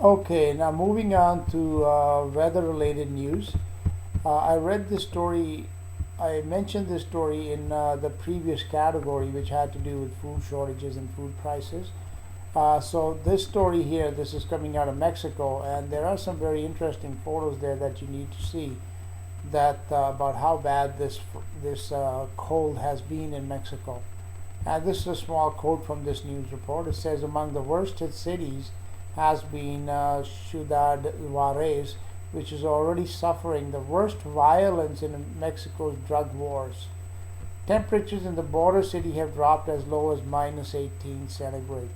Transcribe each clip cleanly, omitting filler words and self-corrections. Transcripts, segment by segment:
Okay, now moving on to weather-related news. I read this story, I mentioned this story in the previous category, which had to do with food shortages and food prices. So this story here, this is coming out of Mexico, and there are some very interesting photos there that you need to see that about how bad this cold has been in Mexico. And this is a small quote from this news report. It says among the worst hit cities has been Ciudad Juarez, which is already suffering the worst violence in Mexico's drug wars. Temperatures in the border city have dropped as low as minus 18 centigrade.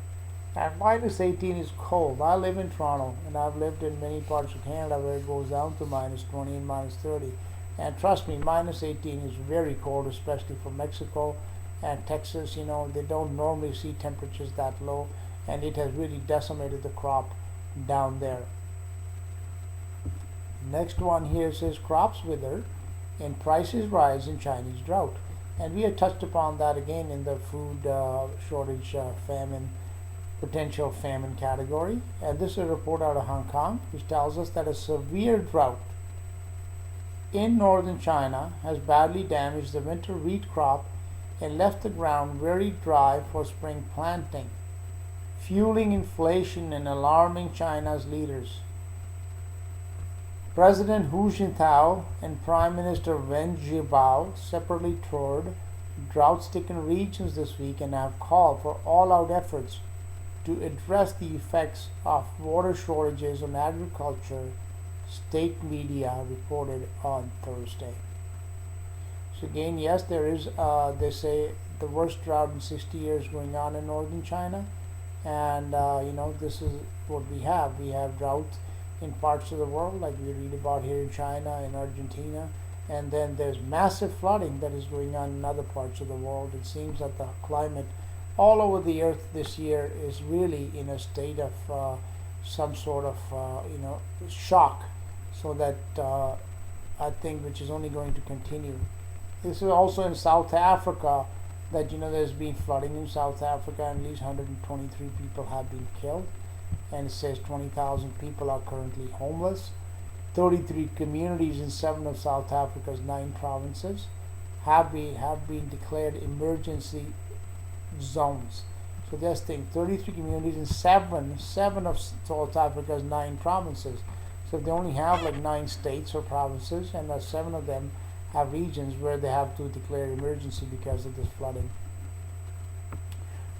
And minus 18 is cold. I live in Toronto, and I've lived in many parts of Canada where it goes down to minus 20 and minus 30. And trust me, minus 18 is very cold, especially for Mexico and Texas. You know, they don't normally see temperatures that low, and it has really decimated the crop down there. Next one here says crops wither and prices rise in Chinese drought. And we had touched upon that again in the food shortage, famine, potential famine category. And this is a report out of Hong Kong, which tells us that a severe drought in northern China has badly damaged the winter wheat crop and left the ground very dry for spring planting, fueling inflation and alarming China's leaders. President Hu Jintao and Prime Minister Wen Jiabao separately toured drought-stricken regions this week and have called for all-out efforts to address the effects of water shortages on agriculture, state media reported on Thursday. So again, yes, there is, they say, the worst drought in 60 years going on in northern China. And, this is what we have. We have drought in parts of the world, like we read about here in China, in Argentina. And then there's massive flooding that is going on in other parts of the world. It seems that the climate all over the earth this year is really in a state of some sort of, shock. So that I think which is only going to continue. This is also in South Africa that there's been flooding in South Africa and at least 123 people have been killed, and it says 20,000 people are currently homeless. 33 communities in 7 of South Africa's 9 provinces have been declared emergency zones. So just think, 33 communities in seven of South Africa's 9 provinces. So they only have like 9 states or provinces, and 7 of them have regions where they have to declare emergency because of this flooding.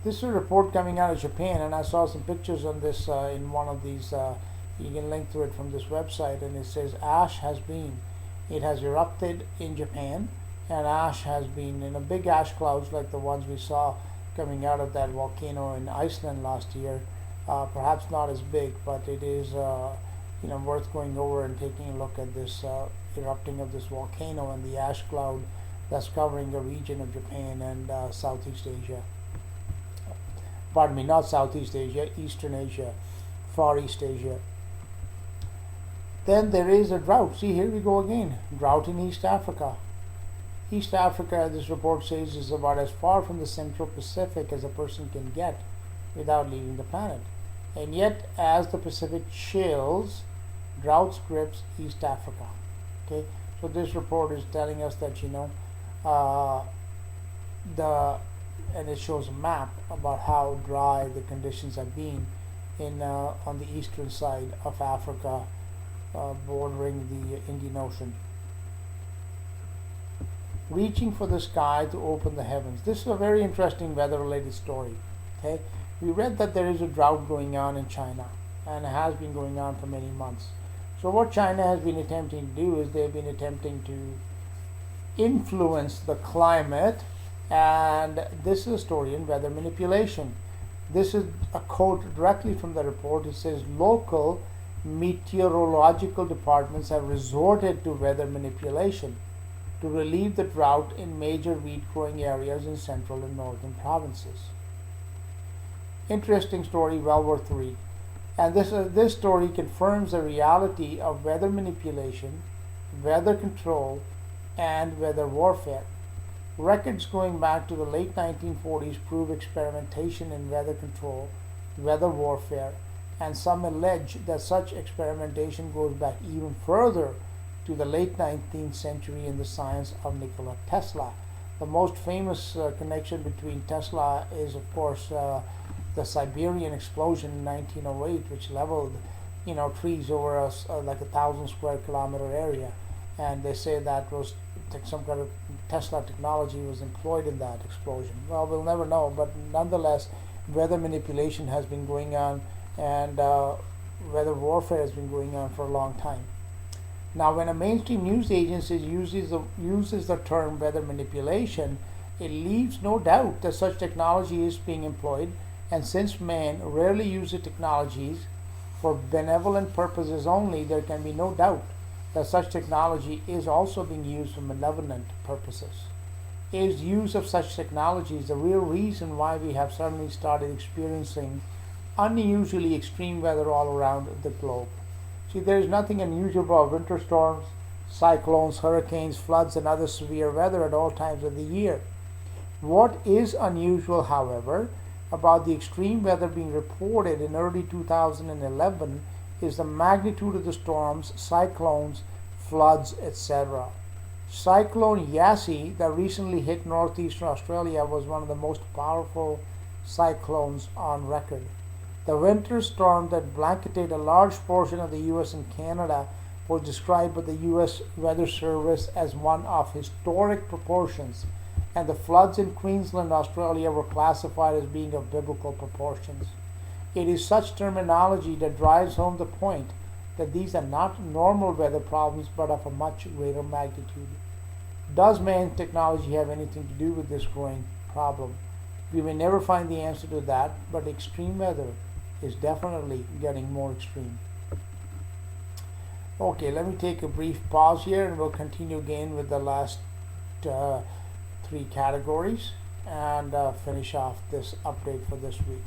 This is a report coming out of Japan, and I saw some pictures on this in one of these. You can link to it from this website, and it says it has erupted in Japan, and ash has been in a big ash clouds like the ones we saw coming out of that volcano in Iceland last year. Perhaps not as big, but it is worth going over and taking a look at this erupting of this volcano and the ash cloud that's covering the region of Japan and Southeast Asia. Pardon me, not Southeast Asia, Eastern Asia, Far East Asia. Then there is a drought. See, here we go again. Drought in East Africa. East Africa, this report says, is about as far from the Central Pacific as a person can get without leaving the planet. And yet, as the Pacific chills, drought grips East Africa. Okay, so this report is telling us that and it shows a map about how dry the conditions have been in on the eastern side of Africa, bordering the Indian Ocean. Reaching for the sky to open the heavens. This is a very interesting weather-related story. Okay, we read that there is a drought going on in China, and it has been going on for many months. So what China has been attempting to do is they've been attempting to influence the climate, and this is a story in weather manipulation. This is a quote directly from the report. It says local meteorological departments have resorted to weather manipulation to relieve the drought in major wheat growing areas in central and northern provinces. Interesting story, well worth the read. And this story confirms the reality of weather manipulation, weather control, and weather warfare. Records going back to the late 1940s prove experimentation in weather control, weather warfare, and some allege that such experimentation goes back even further to the late 19th century in the science of Nikola Tesla. The most famous connection between Tesla is, of course, the Siberian explosion in 1908, which leveled, trees over like 1,000 square kilometer area, and they say that was some kind of Tesla technology was employed in that explosion. Well, we'll never know, but nonetheless, weather manipulation has been going on, and weather warfare has been going on for a long time. Now, when a mainstream news agency uses the term weather manipulation, it leaves no doubt that such technology is being employed, and since man rarely uses technologies for benevolent purposes only, there can be no doubt that such technology is also being used for malevolent purposes. Is use of such technologies the real reason why we have suddenly started experiencing unusually extreme weather all around the globe? See, there is nothing unusual about winter storms, cyclones, hurricanes, floods, and other severe weather at all times of the year. What is unusual, however, about the extreme weather being reported in early 2011 is the magnitude of the storms, cyclones, floods, etc. Cyclone Yasi that recently hit northeastern Australia was one of the most powerful cyclones on record. The winter storm that blanketed a large portion of the US and Canada was described by the US Weather Service as one of historic proportions, and the floods in Queensland, Australia were classified as being of biblical proportions. It is such terminology that drives home the point that these are not normal weather problems but of a much greater magnitude. Does man's technology have anything to do with this growing problem? We may never find the answer to that, but extreme weather is definitely getting more extreme. Okay, let me take a brief pause here and we'll continue again with the last three categories and finish off this update for this week.